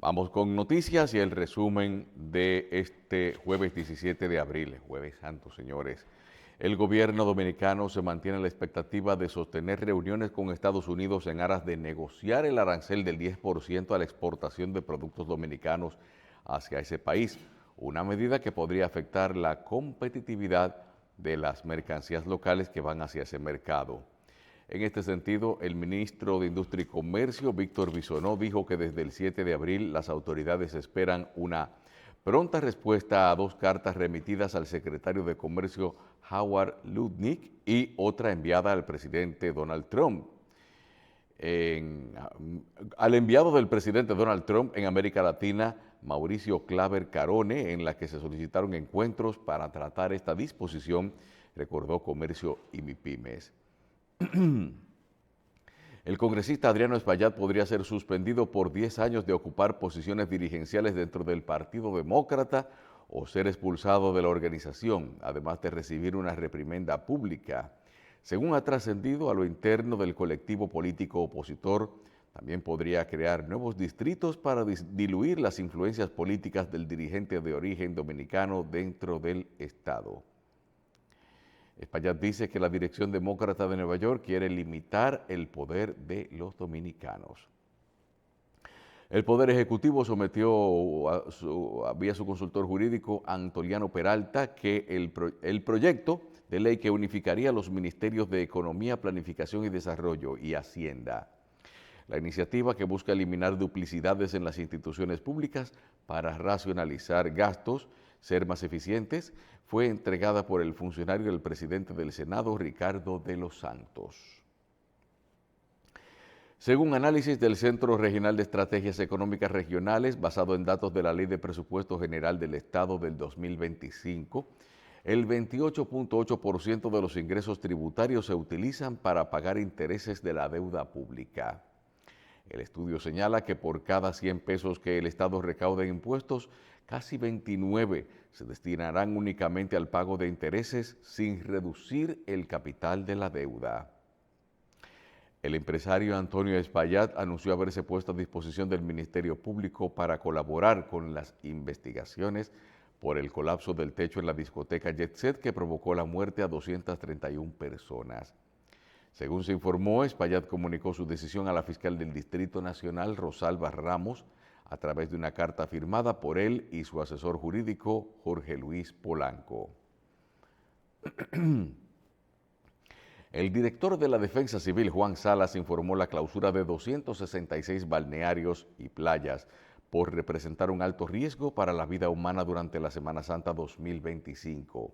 Vamos con noticias y el resumen de este jueves 17 de abril, jueves santo, señores. El gobierno dominicano se mantiene a la expectativa de sostener reuniones con Estados Unidos en aras de negociar el arancel del 10% a la exportación de productos dominicanos hacia ese país, una medida que podría afectar la competitividad de las mercancías locales que van hacia ese mercado. En este sentido, el ministro de Industria y Comercio, Víctor Bisonó, dijo que desde el 7 de abril las autoridades esperan una pronta respuesta a dos cartas remitidas al secretario de Comercio, Howard Lutnick, y otra enviada al presidente Donald Trump. Al enviado del presidente Donald Trump en América Latina, Mauricio Claver Carone, en la que se solicitaron encuentros para tratar esta disposición, recordó Comercio y MIPYMES. El congresista Adriano Espaillat podría ser suspendido por 10 años de ocupar posiciones dirigenciales dentro del Partido Demócrata o ser expulsado de la organización, además de recibir una reprimenda pública. Según ha trascendido a lo interno del colectivo político opositor, también podría crear nuevos distritos para diluir las influencias políticas del dirigente de origen dominicano dentro del Estado. Espaillat dice que la dirección demócrata de Nueva York quiere limitar el poder de los dominicanos. El Poder Ejecutivo sometió vía su consultor jurídico Antoliano Peralta que el proyecto de ley que unificaría los ministerios de Economía, Planificación y Desarrollo y Hacienda. La iniciativa, que busca eliminar duplicidades en las instituciones públicas para racionalizar gastos, ser más eficientes, fue entregada por el funcionario del presidente del Senado, Ricardo de los Santos. Según análisis del Centro Regional de Estrategias Económicas Regionales, basado en datos de la Ley de Presupuesto General del Estado del 2025, el 28.8% de los ingresos tributarios se utilizan para pagar intereses de la deuda pública. El estudio señala que por cada 100 pesos que el Estado recauda en impuestos, casi 29 se destinarán únicamente al pago de intereses sin reducir el capital de la deuda. El empresario Antonio Espaillat anunció haberse puesto a disposición del Ministerio Público para colaborar con las investigaciones por el colapso del techo en la discoteca Jet Set que provocó la muerte a 231 personas. Según se informó, Espaillat comunicó su decisión a la fiscal del Distrito Nacional, Rosalba Ramos, a través de una carta firmada por él y su asesor jurídico, Jorge Luis Polanco. El director de la Defensa Civil, Juan Salas, informó la clausura de 266 balnearios y playas por representar un alto riesgo para la vida humana durante la Semana Santa 2025.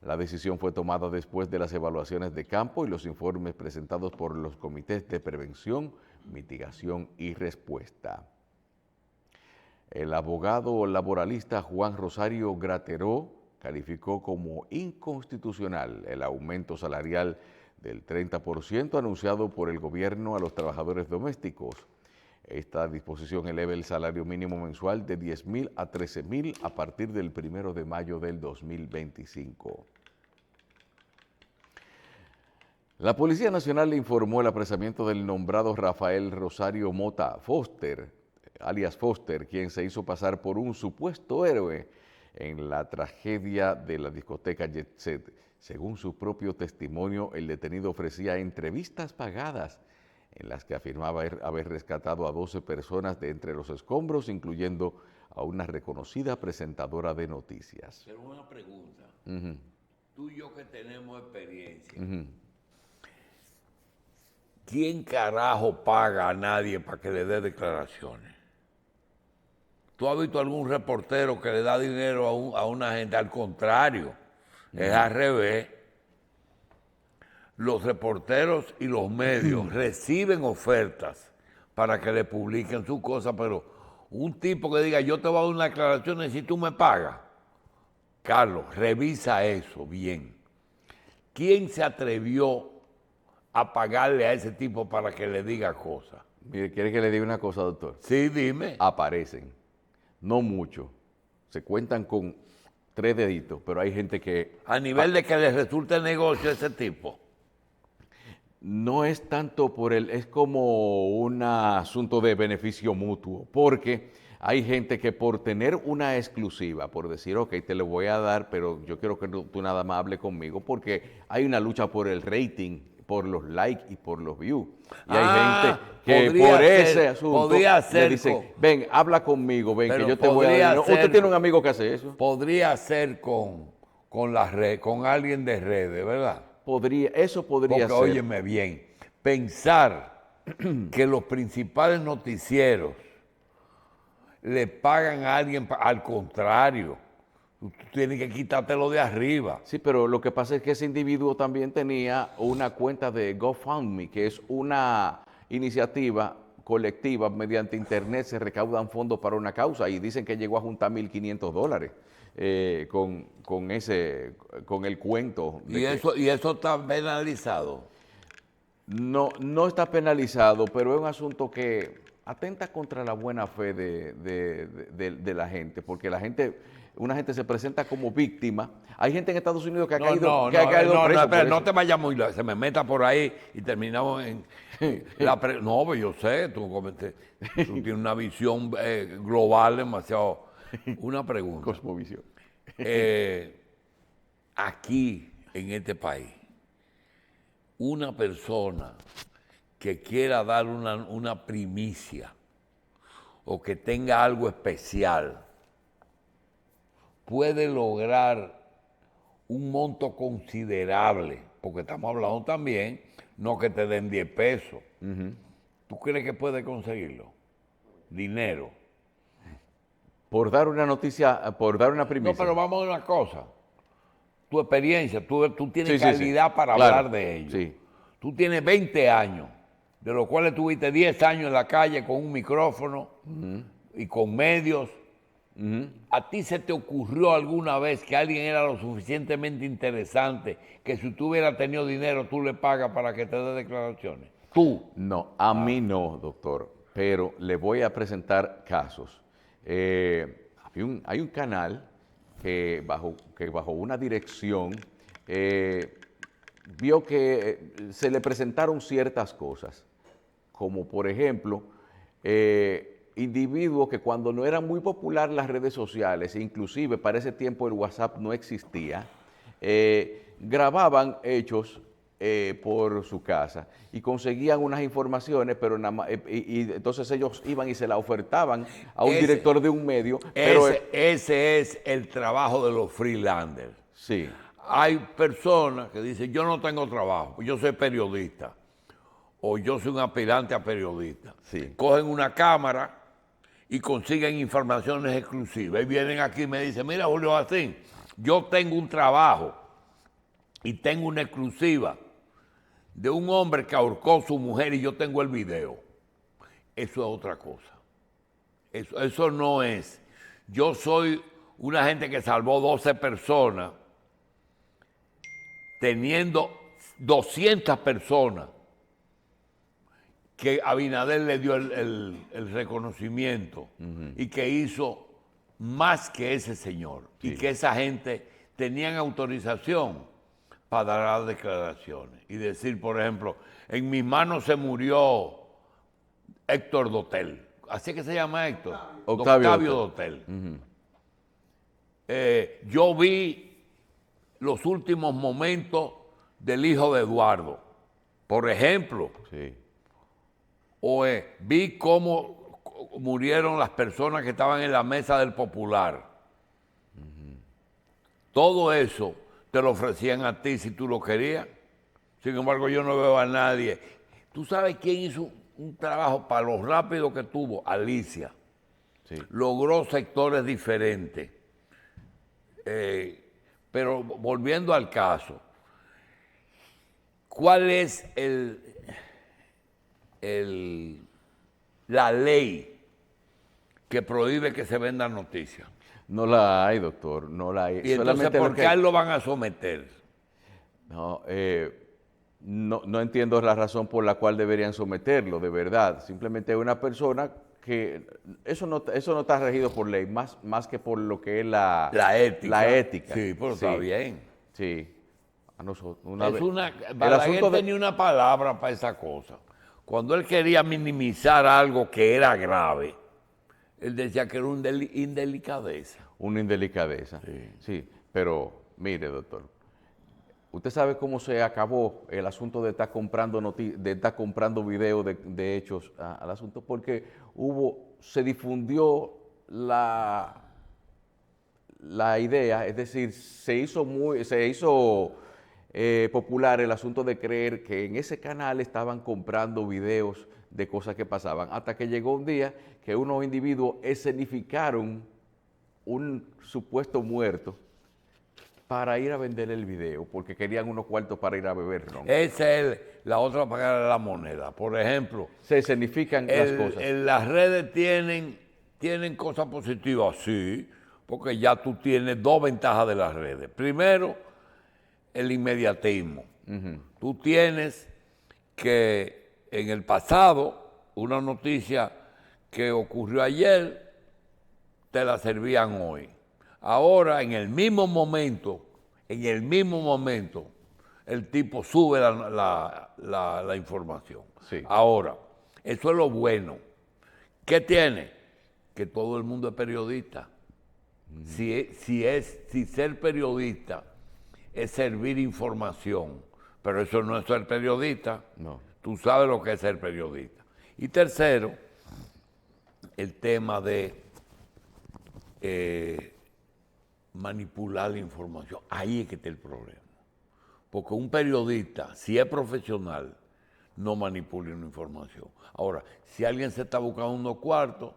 La decisión fue tomada después de las evaluaciones de campo y los informes presentados por los comités de prevención, mitigación y respuesta. El abogado laboralista Juan Rosario Grateró calificó como inconstitucional el aumento salarial del 30% anunciado por el gobierno a los trabajadores domésticos. Esta disposición eleva el salario mínimo mensual de 10,000 a 13,000 a partir del 1 de mayo del 2025. La Policía Nacional informó el apresamiento del nombrado Rafael Rosario Mota Foster, alias Foster, quien se hizo pasar por un supuesto héroe en la tragedia de la discoteca Jet Set. Según su propio testimonio, el detenido ofrecía entrevistas pagadas en las que afirmaba haber rescatado a 12 personas de entre los escombros, incluyendo a una reconocida presentadora de noticias. Pero una pregunta, tú y yo que tenemos experiencia, ¿quién carajo paga a nadie para que le dé declaraciones? ¿Tú has visto algún reportero que le da dinero a una gente? Al contrario, es al revés. Los reporteros y los medios reciben ofertas para que le publiquen sus cosas, pero un tipo que diga, yo te voy a dar una declaración y si tú me pagas, Carlos, revisa eso bien. ¿Quién se atrevió a pagarle a ese tipo para que le diga cosas? Mire, ¿quiere que le diga una cosa, doctor? Sí, dime. Aparecen, no mucho, se cuentan con 3 deditos, pero hay gente que... A nivel de que les resulte negocio a ese tipo. No es tanto por es como un asunto de beneficio mutuo, porque Hay gente que por tener una exclusiva, por decir, ok, te lo voy a dar, pero yo quiero que tú nada más hables conmigo, porque hay una lucha por el rating, por los likes y por los views. Y hay gente que por ese asunto le dicen, ven, habla conmigo, ven, que yo te voy a dar. No, usted tiene un amigo que hace eso. Podría ser con la red, con alguien de redes, ¿verdad? Eso podría Porque, ser. óyeme bien, pensar que los principales noticieros le pagan a alguien, al contrario, tú tienes que quitártelo de arriba. Sí, pero lo que pasa es que ese individuo también tenía una cuenta de GoFundMe, que es una iniciativa colectiva, mediante internet se recaudan fondos para una causa y dicen que llegó a juntar $1,500 con el cuento. ¿Y eso está penalizado? No, no está penalizado, pero es un asunto que atenta contra la buena fe de la gente, porque una gente se presenta como víctima. Hay gente en Estados Unidos que ha caído preso. Espera, no te vayas muy lejos, se me meta por ahí y terminamos en no, pues yo sé, tú tienes una visión global demasiado. Una pregunta. Cosmovisión. Aquí, en este país, una persona que quiera dar una primicia o que tenga algo especial puede lograr un monto considerable, porque estamos hablando también, no que te den 10 pesos. ¿Tú crees que puede conseguirlo? Dinero. Por dar una noticia, por dar una primicia. No, pero vamos a una cosa. Tu experiencia, tú tienes calidad para hablar de ello. Sí. Tú tienes 20 años, de los cuales tuviste 10 años en la calle con un micrófono y con medios. ¿A ti se te ocurrió alguna vez que alguien era lo suficientemente interesante que si tú hubieras tenido dinero tú le pagas para que te dé declaraciones? Tú. No, a mí no, doctor, pero le voy a presentar casos. Hay un canal que bajo una dirección vio que se le presentaron ciertas cosas, como por ejemplo, individuos que cuando no eran muy populares las redes sociales, inclusive para ese tiempo el WhatsApp no existía, grababan hechos por su casa y conseguían unas informaciones, pero y entonces ellos iban y se la ofertaban a un director de un medio. Ese es el trabajo de los freelancers. Sí. Hay personas que dicen, yo no tengo trabajo, yo soy periodista, o yo soy un aspirante a periodista. Sí. Cogen una cámara y consiguen informaciones exclusivas. Y vienen aquí y me dicen, mira, Julio Jacín, yo tengo un trabajo y tengo una exclusiva de un hombre que ahorcó a su mujer y yo tengo el video. Eso es otra cosa. Eso no es. Yo soy una gente que salvó 12 personas teniendo 200 personas que Abinader le dio el reconocimiento y que hizo más que ese señor y que esa gente tenían autorización para dar las declaraciones y decir, por ejemplo, en mis manos se murió Héctor Dotel. ¿Así que se llama Héctor? Octavio Dotel. Yo vi los últimos momentos del hijo de Eduardo, por ejemplo. Sí. O vi cómo murieron las personas que estaban en la mesa del Popular. Todo eso te lo ofrecían a ti si tú lo querías. Sin embargo, yo no veo a nadie. ¿Tú sabes quién hizo un trabajo para lo rápido que tuvo? Alicia. Sí. Logró sectores diferentes. Pero volviendo al caso, ¿cuál es la ley que prohíbe que se vendan noticias? No la hay, doctor, no la hay. ¿Y entonces por qué a él lo van a someter? No, no entiendo la razón por la cual deberían someterlo, de verdad. Simplemente es una persona que eso no está regido por ley, más que por lo que es la ética. La ética. Sí, pero está bien. Sí. A nosotros, Balaguer tenía una palabra para esa cosa. Cuando él quería minimizar algo que era grave, Él decía que era una indelicadeza. Una indelicadeza. Sí, pero mire, doctor, ¿usted sabe cómo se acabó el asunto de estar comprando de estar comprando videos de hechos al asunto? Porque se difundió la idea, es decir, se hizo popular el asunto de creer que en ese canal estaban comprando videos de cosas que pasaban, hasta que llegó un día que unos individuos escenificaron un supuesto muerto para ir a vender el video, porque querían unos cuartos para ir a beber ron. Esa es la otra cara de la moneda. Por ejemplo, Se escenifican las cosas. Las redes tienen cosas positivas, sí, porque ya tú tienes dos ventajas de las redes. Primero, el inmediatismo. Tú tienes que en el pasado, una noticia que ocurrió ayer, te la servían hoy. Ahora, en el mismo momento, el tipo sube la información. Sí. Ahora, eso es lo bueno. ¿Qué tiene? Que todo el mundo es periodista. Si ser periodista es servir información, pero eso no es ser periodista. No. Tú sabes lo que es ser periodista. Y tercero, el tema de manipular la información. Ahí es que está el problema. Porque un periodista, si es profesional, no manipula una información. Ahora, si alguien se está buscando unos cuartos,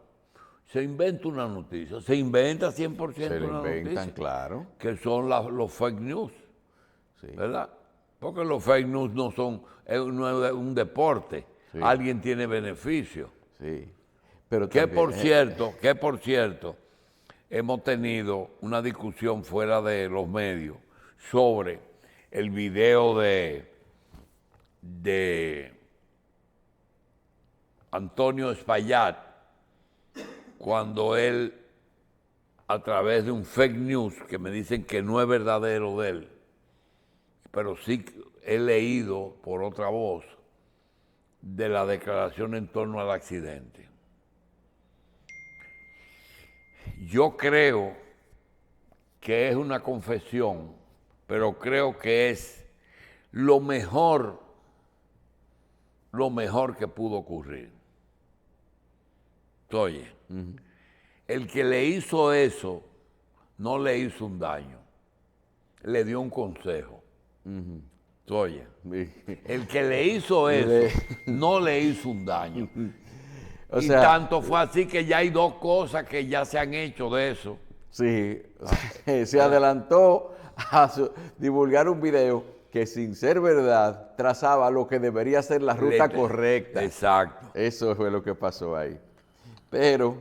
se inventa una noticia, se inventa 100% Se lo una inventan, noticia, claro. que son los fake news, Sí. ¿verdad? Porque los fake news no es un deporte, Sí. alguien tiene beneficio. Sí. Pero Que también, por cierto, hemos tenido una discusión fuera de los medios sobre el video de Antonio Espaillat, cuando él, a través de un fake news, que me dicen que no es verdadero de él, pero sí he leído por otra voz, de la declaración en torno al accidente. Yo creo que es una confesión, pero creo que es lo mejor que pudo ocurrir. Oye, el que le hizo eso no le hizo un daño, le dio un consejo. Oye, el que le hizo eso no le hizo un daño. o Y sea, tanto fue así que ya hay dos cosas que ya se han hecho de eso. sí, se adelantó a divulgar un video que sin ser verdad trazaba lo que debería ser la ruta correcta. Exacto. Eso fue lo que pasó ahí. Pero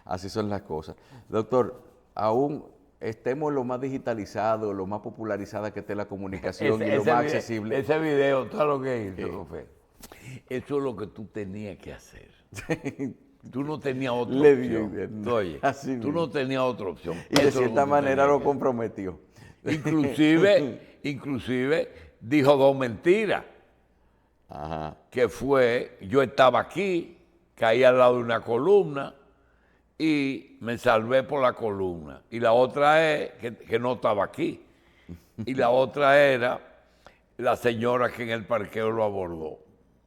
así son las cosas. Doctor, aún estemos lo más digitalizado, lo más popularizada que esté la comunicación y lo más accesible. Ese video, todo lo que hizo, eso es lo que tú tenías que hacer. Tú no tenías otra opción. Oye, tú no tenías otra opción. Y de cierta manera lo comprometió. Inclusive dijo dos mentiras. Ajá. Que fue, yo estaba aquí, caí al lado de una columna y me salvé por la columna. Y la otra es que no estaba aquí. Y la otra era la señora que en el parqueo lo abordó.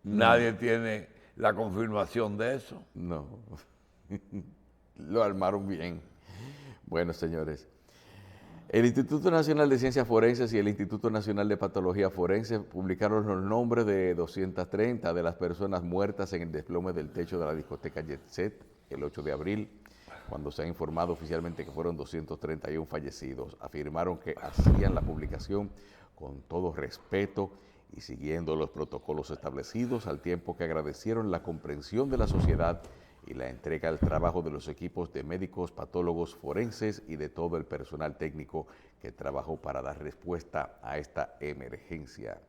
Nadie tiene la confirmación de eso. No, lo armaron bien. Bueno, señores, el Instituto Nacional de Ciencias Forenses y el Instituto Nacional de Patología Forense publicaron los nombres de 230 de las personas muertas en el desplome del techo de la discoteca Jet Set el 8 de abril, cuando se ha informado oficialmente que fueron 231 fallecidos. Afirmaron que hacían la publicación con todo respeto y siguiendo los protocolos establecidos, al tiempo que agradecieron la comprensión de la sociedad y la entrega al trabajo de los equipos de médicos, patólogos, forenses y de todo el personal técnico que trabajó para dar respuesta a esta emergencia.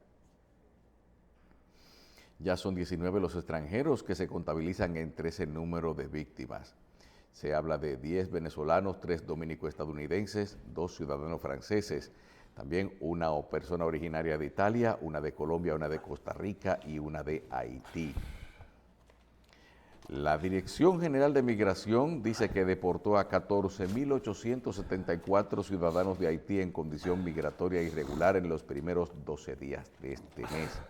Ya son 19 los extranjeros que se contabilizan entre ese número de víctimas. Se habla de 10 venezolanos, 3 dominico-estadounidenses, 2 ciudadanos franceses, también una persona originaria de Italia, una de Colombia, una de Costa Rica y una de Haití. La Dirección General de Migración dice que deportó a 14.874 ciudadanos de Haití en condición migratoria irregular en los primeros 12 días de este mes.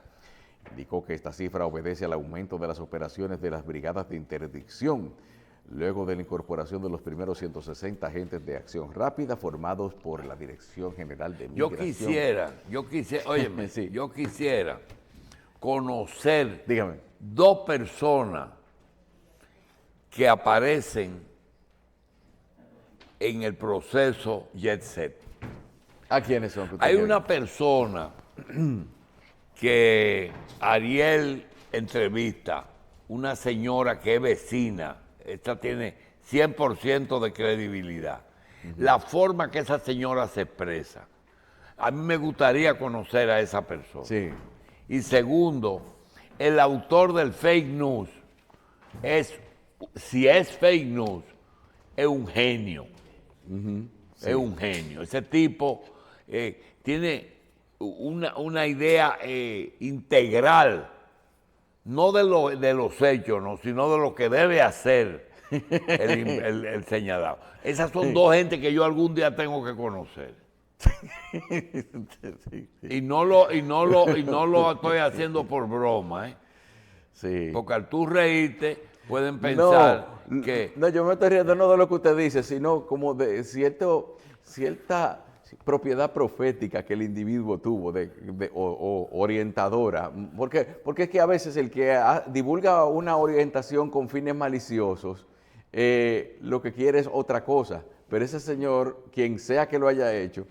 Indicó que esta cifra obedece al aumento de las operaciones de las brigadas de interdicción, luego de la incorporación de los primeros 160 agentes de acción rápida formados por la Dirección General de Migración. Óyeme, Sí. yo quisiera conocer Dígame. dos personas que aparecen en el proceso Jet Set. ¿A quiénes son? Hay una persona que Ariel entrevista, una señora que es vecina, esta tiene 100% de credibilidad. La forma que esa señora se expresa, a mí me gustaría conocer a esa persona. Sí. Y segundo, el autor del fake news si es fake news, es un genio. Es un genio. Ese tipo tiene una idea integral, no de los hechos, no, sino de lo que debe hacer el señalado. Esas son dos gentes que yo algún día tengo que conocer. Y no lo estoy haciendo por broma, Sí. porque al tú reírte pueden pensar que... No, yo me estoy riendo no de lo que usted dice, sino como de cierta propiedad profética que el individuo tuvo, o orientadora. Porque es que a veces el que divulga una orientación con fines maliciosos, lo que quiere es otra cosa. Pero ese señor, quien sea que lo haya hecho,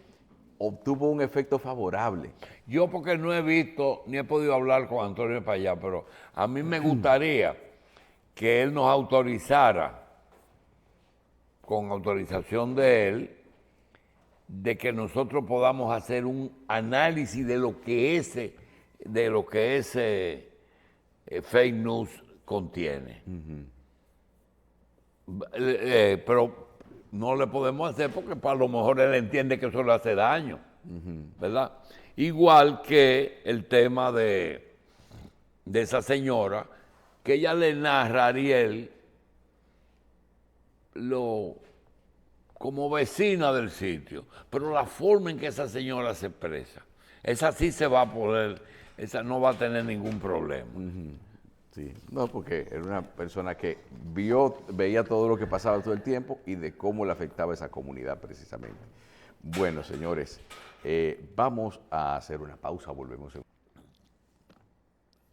obtuvo un efecto favorable. Yo porque no he visto ni he podido hablar con Antonio para allá, pero a mí me gustaría que él nos autorizara, con autorización de él, de que nosotros podamos hacer un análisis de lo que ese fake news contiene. Pero no le podemos hacer porque a lo mejor él entiende que eso le hace daño, ¿verdad? Igual que el tema de esa señora, que ella le narra a Ariel como vecina del sitio, pero la forma en que esa señora se expresa, esa sí se va a poder, esa no va a tener ningún problema. Sí, no, porque era una persona que veía todo lo que pasaba todo el tiempo y de cómo le afectaba a esa comunidad precisamente. Bueno, señores, vamos a hacer una pausa, volvemos.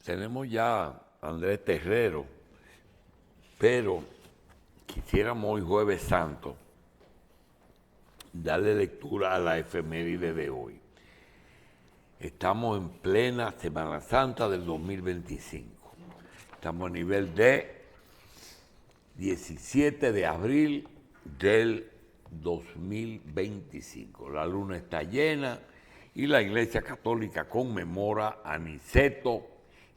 Tenemos ya a Andrés Terrero, pero quisiéramos hoy Jueves Santo darle lectura a la efeméride de hoy. Estamos en plena Semana Santa del 2025. Estamos a nivel de 17 de abril del 2025. La luna está llena y la Iglesia Católica conmemora a Aniceto,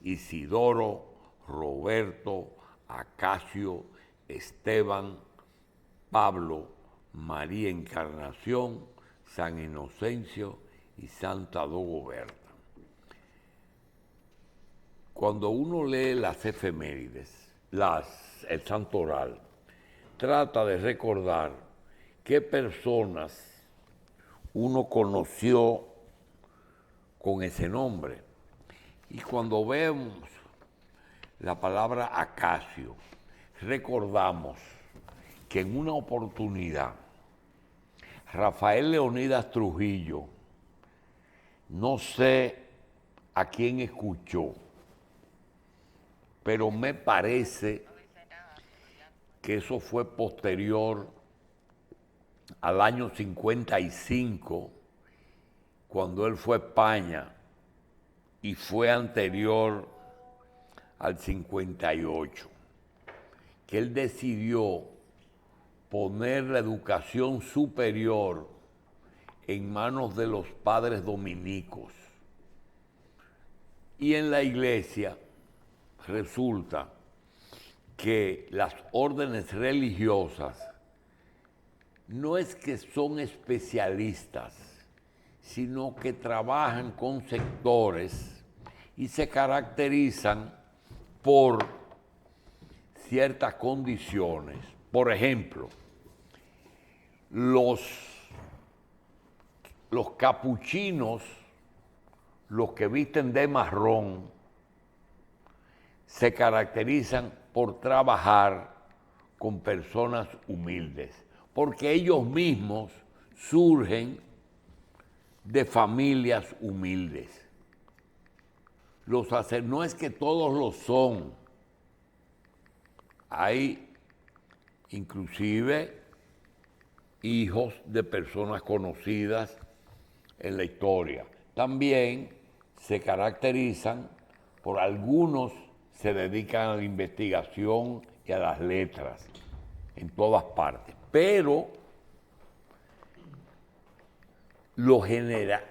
Isidoro, Roberto, Acacio, Esteban, Pablo, María Encarnación, San Inocencio y Santa Dogoberta. Cuando uno lee las efemérides, el santo oral, trata de recordar qué personas uno conoció con ese nombre. Y cuando vemos la palabra Acacio, recordamos que en una oportunidad Rafael Leonidas Trujillo, no sé a quién escuchó, pero me parece que eso fue posterior al año 55, cuando él fue a España, y fue anterior al 58, que él decidió poner la educación superior en manos de los padres dominicos. Y en la iglesia resulta que las órdenes religiosas no es que son especialistas, sino que trabajan con sectores y se caracterizan por ciertas condiciones. Por ejemplo, los capuchinos, los que visten de marrón, se caracterizan por trabajar con personas humildes, porque ellos mismos surgen de familias humildes. No es que todos lo son, hay inclusive hijos de personas conocidas en la historia. También se caracterizan por algunos, se dedican a la investigación y a las letras en todas partes. Pero lo general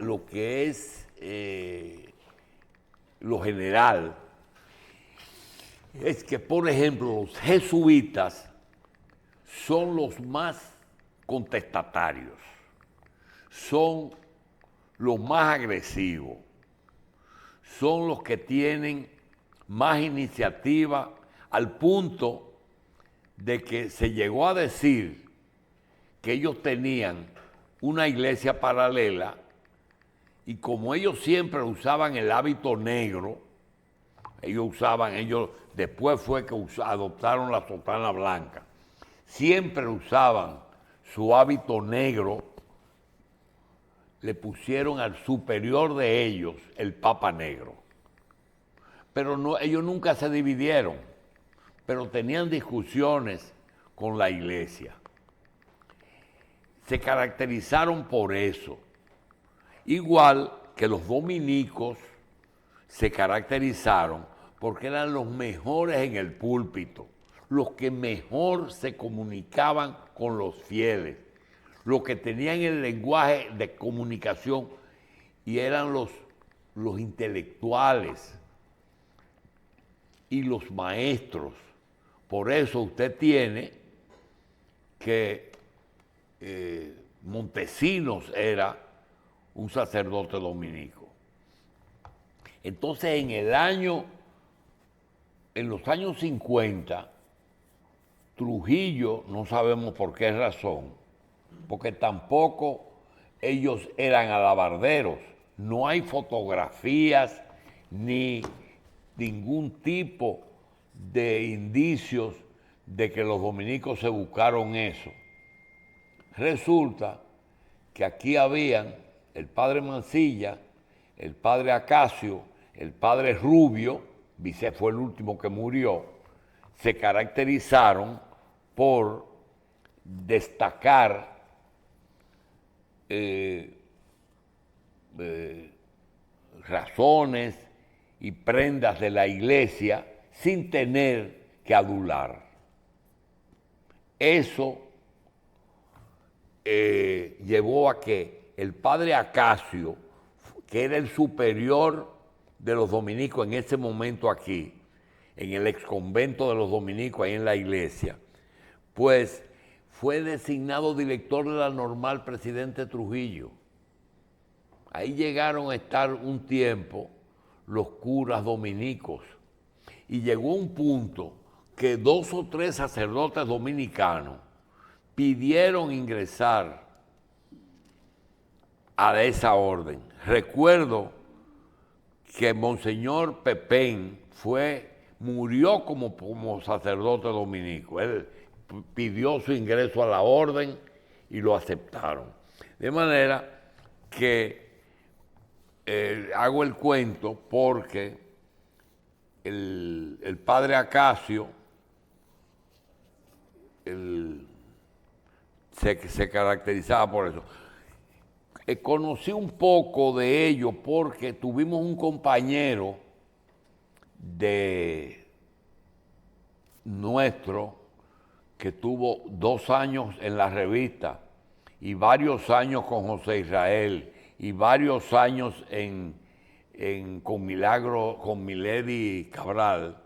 es que, por ejemplo, los jesuitas son los más contestatarios, son los más agresivos, son los que tienen más iniciativa, al punto de que se llegó a decir que ellos tenían una iglesia paralela y como ellos siempre usaban el hábito negro, después fue que adoptaron la sotana blanca, siempre usaban su hábito negro, le pusieron al superior de ellos el Papa Negro. Pero no, ellos nunca se dividieron, pero tenían discusiones con la iglesia. Se caracterizaron por eso. Igual que los dominicos se caracterizaron porque eran los mejores en el púlpito, los que mejor se comunicaban con los fieles, los que tenían el lenguaje de comunicación y eran los intelectuales y los maestros. Por eso usted tiene que Montesinos era un sacerdote dominico. Entonces en los años 50, Trujillo, no sabemos por qué razón, porque tampoco ellos eran alabarderos, no hay fotografías ni ningún tipo de indicios de que los dominicos se buscaron eso. Resulta que aquí habían el padre Mancilla, el padre Acacio, el padre Rubio, Vicé fue el último que murió, se caracterizaron por destacar razones y prendas de la iglesia sin tener que adular. Eso llevó a que el padre Acacio, que era el superior de los dominicos en ese momento aquí, en el exconvento de los dominicos, ahí en la iglesia, pues fue designado director de la Normal presidente Trujillo. Ahí llegaron a estar un tiempo los curas dominicos y llegó un punto que 2 o 3 sacerdotes dominicanos pidieron ingresar a esa orden. Recuerdo que Monseñor Pepén murió como sacerdote dominico. Él pidió su ingreso a la orden y lo aceptaron. De manera que hago el cuento porque el padre Acacio se caracterizaba por eso. Conocí un poco de ello porque tuvimos un compañero de nuestro que tuvo 2 años en la revista y varios años con José Israel y varios años con Milady Cabral,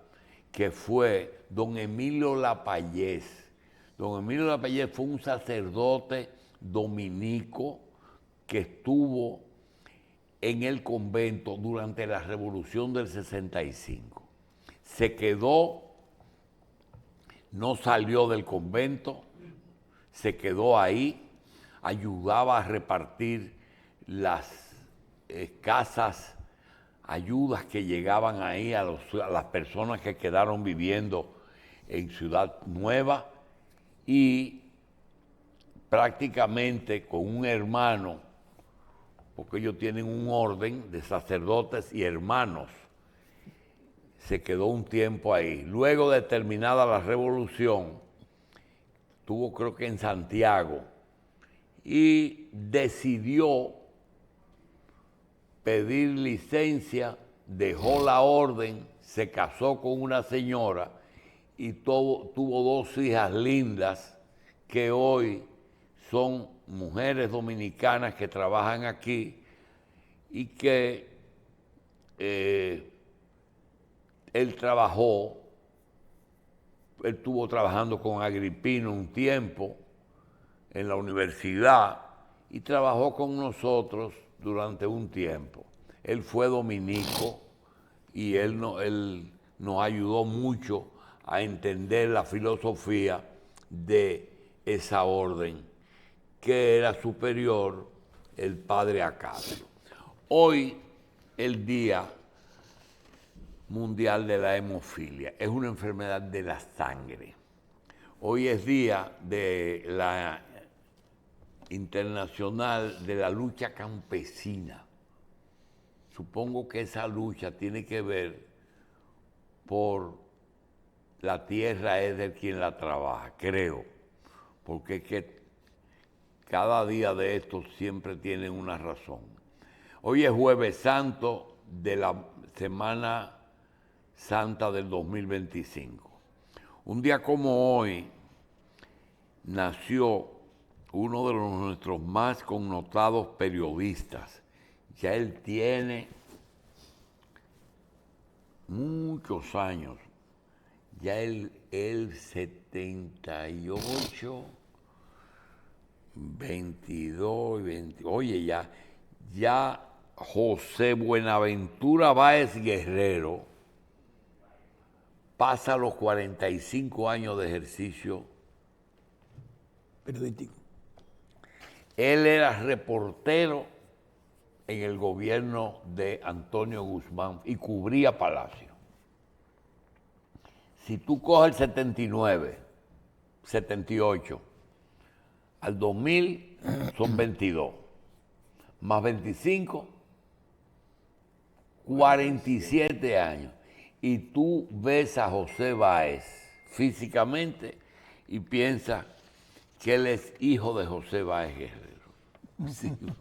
que fue don Emilio Lapallés. Don Emilio Lapallés fue un sacerdote dominico que estuvo en el convento durante la Revolución del 65. Se quedó no salió del convento, se quedó ahí, ayudaba a repartir las escasas ayudas que llegaban ahí a las personas que quedaron viviendo en Ciudad Nueva, y prácticamente con un hermano, porque ellos tienen un orden de sacerdotes y hermanos, se quedó un tiempo ahí. Luego de terminada la revolución, estuvo creo que en Santiago, y decidió pedir licencia, dejó la orden, se casó con una señora y tuvo dos hijas lindas que hoy son mujeres dominicanas que trabajan aquí y que él estuvo trabajando con Agripino un tiempo en la universidad y trabajó con nosotros durante un tiempo. Él fue dominico y él nos ayudó mucho a entender la filosofía de esa orden, que era superior el padre Acacio. Hoy, el Día Mundial de la Hemofilia, es una enfermedad de la sangre. Hoy es día de la internacional de la lucha campesina. Supongo que esa lucha tiene que ver por la tierra es de quien la trabaja, creo, porque es que cada día de estos siempre tiene una razón. Hoy es Jueves Santo de la Semana Santa del 2025. Un día como hoy nació uno de nuestros más connotados periodistas. Ya él tiene muchos años, ya él 78, 22, 20, oye, ya José Buenaventura Báez Guerrero pasa los 45 años de ejercicio periodístico. Él era reportero en el gobierno de Antonio Guzmán y cubría Palacio. Si tú coges el 79, 78, al 2000 son 22, más 25, 47 años. Y tú ves a José Báez físicamente y piensas que él es hijo de José Báez Guerrero. Sí, no.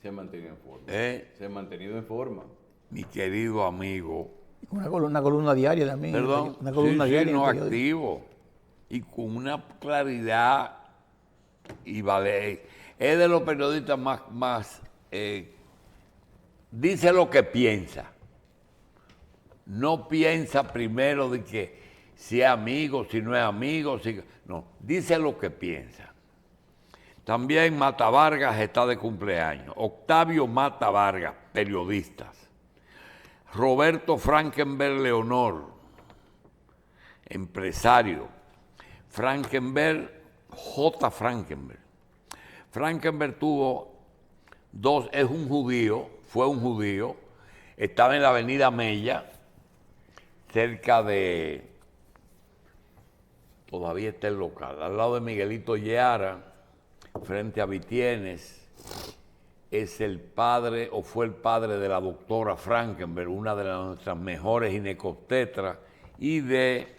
Se ha mantenido en forma. Se ha mantenido en forma. Mi querido amigo. Una columna diaria también. Perdón, Una columna diaria. No activo. Y con una claridad y vale. Es de los periodistas más dice lo que piensa. No piensa primero de que si es amigo, si no es amigo. No, dice lo que piensa. También Mata Vargas está de cumpleaños. Octavio Mata Vargas, periodistas. Roberto Frankenberg Leonor, empresario. Frankenberg, J. Frankenberg. Frankenberg tuvo fue un judío, estaba en la avenida Mella, cerca de, todavía está el local, al lado de Miguelito Yeara, frente a Vitienes. Es el padre o fue el padre de la doctora Frankenberg, una de nuestras mejores ginecobstetras, y de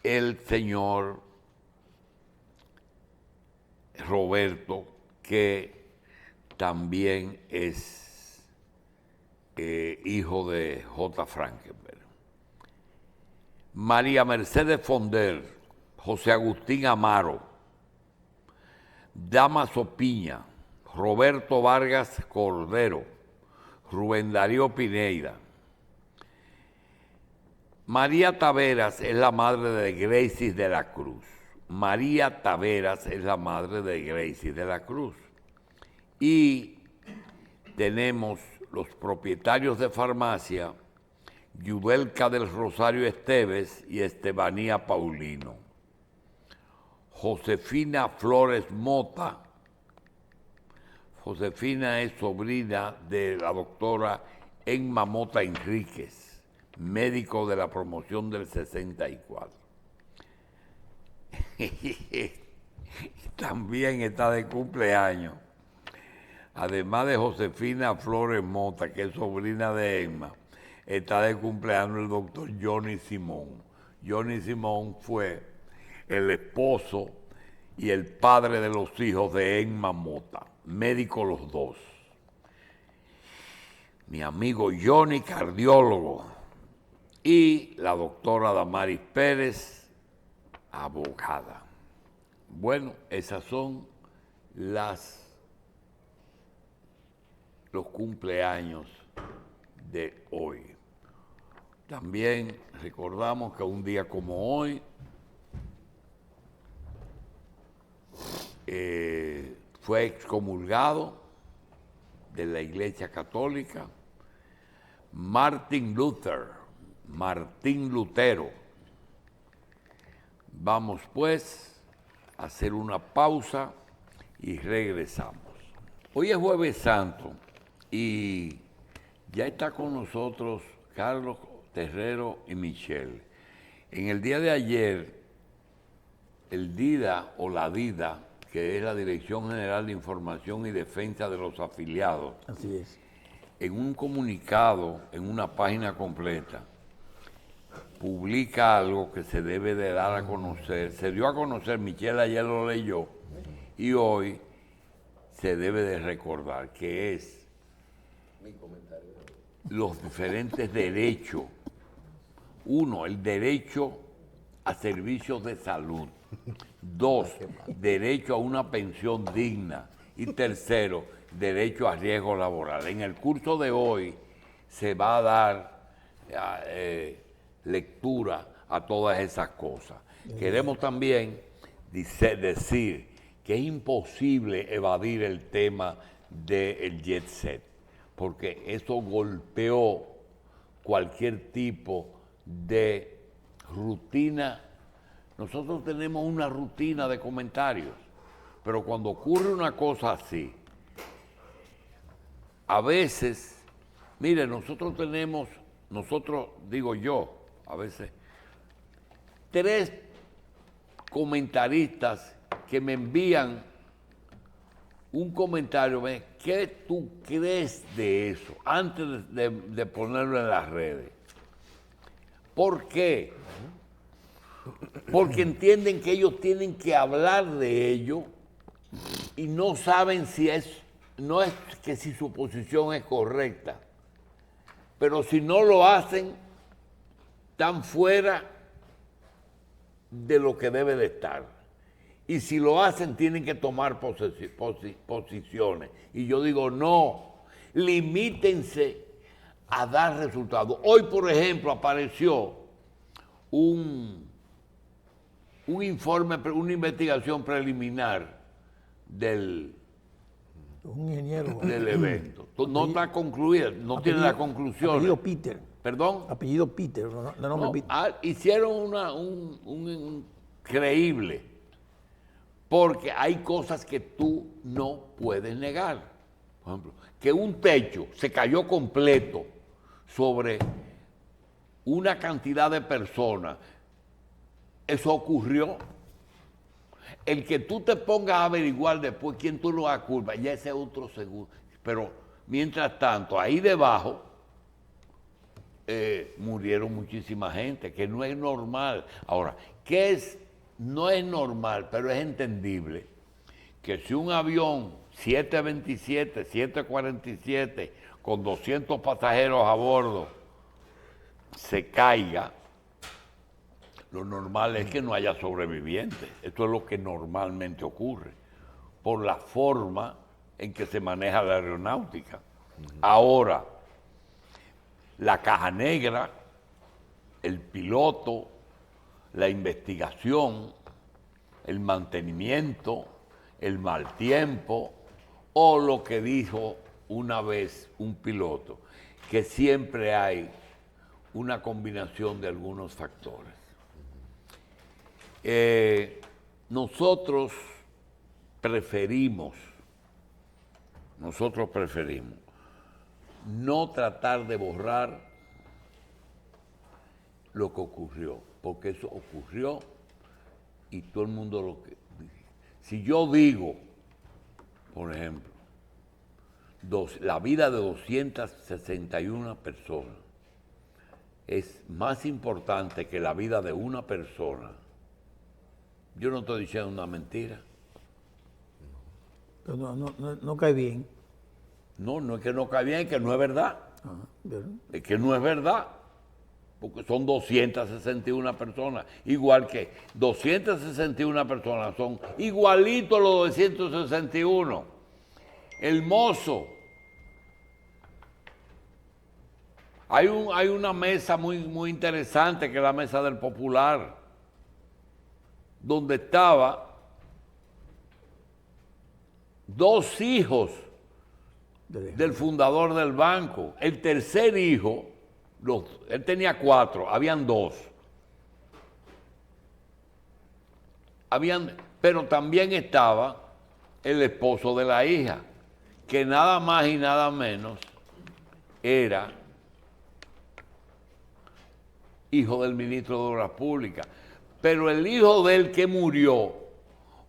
el señor Roberto, que también es hijo de J. Frankenberg. María Mercedes Fonder, José Agustín Amaro, Damaso Piña, Roberto Vargas Cordero, Rubén Darío Pineida. María Taveras es la madre de Gracie de la Cruz. María Taveras es la madre de Gracie de la Cruz. Y tenemos los propietarios de farmacia, Yudelka del Rosario Esteves y Estebanía Paulino. Josefina Flores Mota. Josefina es sobrina de la doctora Emma Mota Enríquez, médico de la promoción del 64. También está de cumpleaños. Además de Josefina Flores Mota, que es sobrina de Emma, está de cumpleaños el doctor Johnny Simón. Johnny Simón fue el esposo y el padre de los hijos de Emma Mota, médicos los dos. Mi amigo Johnny, cardiólogo, y la doctora Damaris Pérez, abogada. Bueno, esas son los cumpleaños de hoy. También recordamos que un día como hoy fue excomulgado de la Iglesia Católica Martín Lutero. Vamos pues a hacer una pausa y regresamos. Hoy es Jueves Santo y ya está con nosotros Carlos Terrero y Michelle. En el día de ayer, el DIDA o la DIDA, que es la Dirección General de Información y Defensa de los Afiliados, Así es. en un comunicado, en una página completa, publica algo que se debe de dar a conocer. Se dio a conocer, Michelle ayer lo leyó, y hoy se debe de recordar, que es los diferentes derechos. Uno, el derecho a servicios de salud. Dos, derecho a una pensión digna. Y tercero, derecho a riesgo laboral. En el curso de hoy se va a dar lectura a todas esas cosas. Queremos también decir que es imposible evadir el tema del jet set, porque eso golpeó cualquier tipo de rutina. Nosotros tenemos una rutina de comentarios, pero cuando ocurre una cosa así, a veces, mire, nosotros digo yo, a veces, 3 comentaristas que me envían un comentario, ¿qué tú crees de eso? Antes de ponerlo en las redes. ¿Por qué? Porque entienden que ellos tienen que hablar de ello y no saben no es que si su posición es correcta, pero si no lo hacen, están fuera de lo que debe de estar. Y si lo hacen, tienen que tomar posiciones. Y yo digo, no, limítense a dar resultados. Hoy, por ejemplo, apareció un informe, una investigación preliminar del Un ingeniero. del evento. No está concluida, no tiene la conclusión. Apellido Peter. ¿Perdón? Apellido Peter, de nombre No, Peter. hicieron un creíble, porque hay cosas que tú no puedes negar. Por ejemplo, que un techo se cayó completo sobre una cantidad de personas. Eso ocurrió. El que tú te pongas a averiguar después quién tú lo culpas, ya ese es otro seguro. Pero mientras tanto, ahí debajo murieron muchísima gente, que no es normal. Ahora, no es normal, pero es entendible que si un avión 727, 747, con 200 pasajeros a bordo, se caiga, lo normal es que no haya sobrevivientes. Esto es lo que normalmente ocurre, por la forma en que se maneja la aeronáutica. Ahora, la caja negra, el piloto, la investigación, el mantenimiento, el mal tiempo, o lo que dijo una vez un piloto, que siempre hay una combinación de algunos factores. Nosotros preferimos no tratar de borrar lo que ocurrió, porque eso ocurrió y todo el mundo lo que... Si yo digo, por ejemplo, la vida de 261 personas es más importante que la vida de una persona, yo no estoy diciendo una mentira. Pero no cae bien. No es que no cae bien, es que no es verdad. ¿Verdad? Es que no es verdad. Porque son 261 personas. Igual que 261 personas son igualitos los 261. El mozo. Hay una mesa muy interesante que es la mesa del Popular, donde estaba 2 hijos del fundador del banco. El tercer hijo, él tenía 4, habían 2. Pero también estaba el esposo de la hija, que nada más y nada menos era hijo del ministro de Obras Públicas. Pero el hijo de él que murió,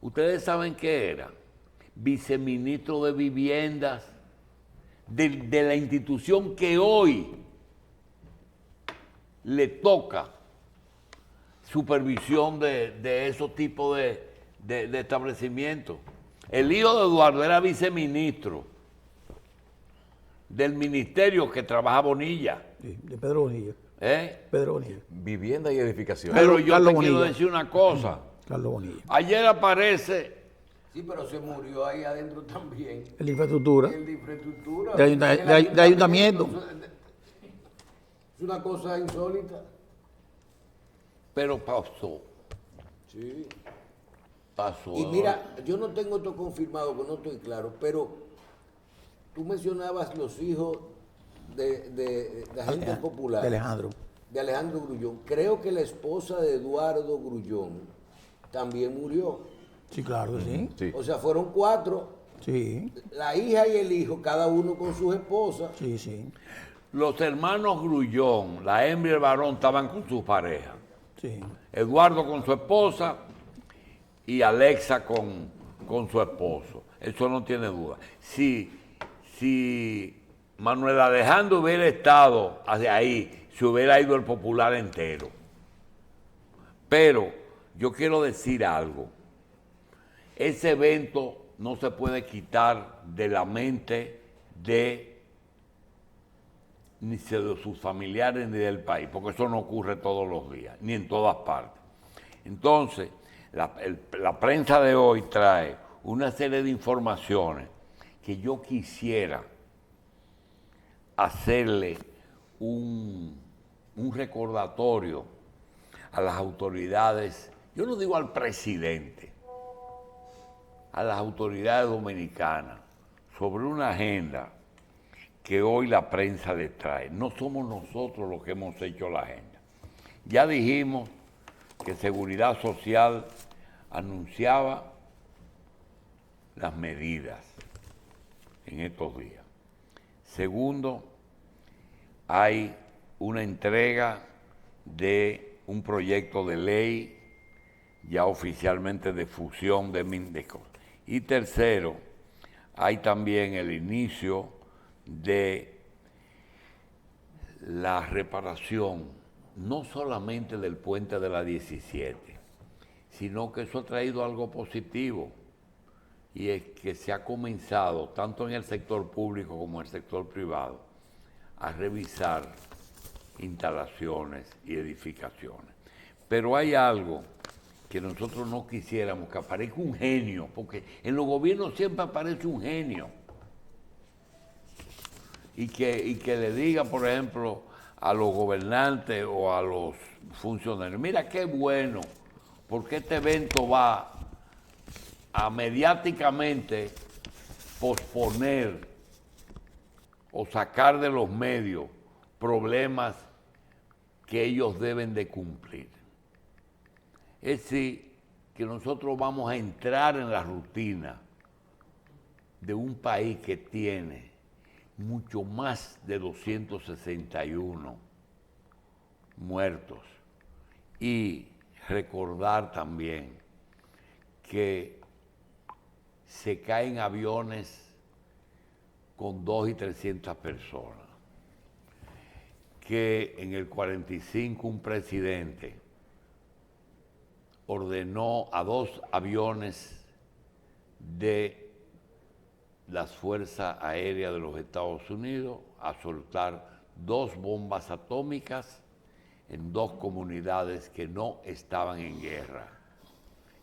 ¿ustedes saben qué era? Viceministro de Viviendas de la institución que hoy le toca supervisión de esos tipos de establecimientos. El hijo de Eduardo era viceministro del ministerio que trabaja Bonilla. Sí, de Pedro Bonilla. Pedro Bonilla. Vivienda y edificación. Pero yo Carlos te quiero Bonilla. decir una cosa. Carlos Bonilla. Ayer aparece... Sí, pero se murió ahí adentro también. El de infraestructura. El de infraestructura. De ayuntamiento. Es una cosa insólita. Pero pasó. Sí. Pasó. Y mira, yo no tengo esto confirmado, porque no estoy claro, pero tú mencionabas los hijos de agentes populares. De Alejandro. De Alejandro Grullón. Creo que la esposa de Eduardo Grullón también murió. Sí, claro que sí. Sí. O sea, fueron 4. Sí, La hija y el hijo, cada uno con sus esposas. sí, sí. Los hermanos Grullón, la hembra y el varón, estaban con sus parejas. Sí. Eduardo con su esposa y Alexa con su esposo. Eso no tiene duda. Si Manuel Alejandro hubiera estado hacia ahí, se hubiera ido el Popular entero. Pero yo quiero decir algo. Ese evento no se puede quitar de la mente ni de sus familiares ni del país, porque eso no ocurre todos los días, ni en todas partes. Entonces, la prensa de hoy trae una serie de informaciones que yo quisiera hacerle un recordatorio a las autoridades, yo no digo al presidente, a las autoridades dominicanas, sobre una agenda que hoy la prensa les trae. No somos nosotros los que hemos hecho la agenda. Ya dijimos que Seguridad Social anunciaba las medidas en estos días. Segundo, hay una entrega de un proyecto de ley ya oficialmente de fusión de Mindeco. Y tercero, hay también el inicio de la reparación, no solamente del puente de la 17, sino que eso ha traído algo positivo, y es que se ha comenzado, tanto en el sector público como en el sector privado, a revisar instalaciones y edificaciones. Pero hay algo que nosotros no quisiéramos, que aparezca un genio, porque en los gobiernos siempre aparece un genio, y que le diga, por ejemplo, a los gobernantes o a los funcionarios, mira qué bueno, porque este evento va a mediáticamente posponer o sacar de los medios problemas que ellos deben de cumplir. Es decir, que nosotros vamos a entrar en la rutina de un país que tiene mucho más de 261 muertos. Y recordar también que se caen aviones con 200 y 300 personas, que en el 45 un presidente ordenó a 2 aviones de las Fuerzas Aéreas de los Estados Unidos a soltar 2 bombas atómicas en 2 comunidades que no estaban en guerra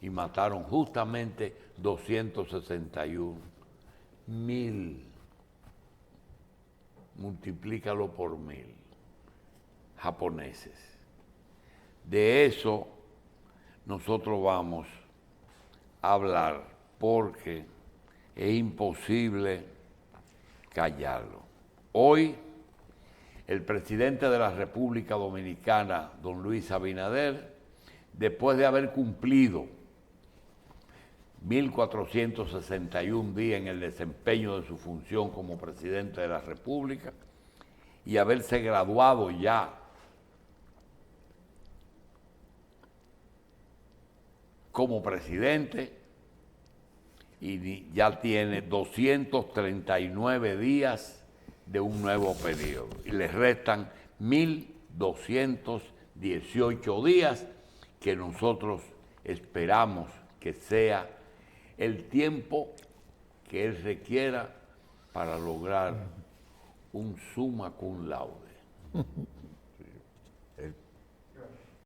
y mataron justamente 261.000. Multiplícalo por 1.000 japoneses. De eso nosotros vamos a hablar porque es imposible callarlo. Hoy, el presidente de la República Dominicana, don Luis Abinader, después de haber cumplido 1.461 días en el desempeño de su función como presidente de la República y haberse graduado ya como presidente, y ya tiene 239 días de un nuevo periodo y le restan 1.218 días que nosotros esperamos que sea el tiempo que él requiera para lograr un summa cum laude.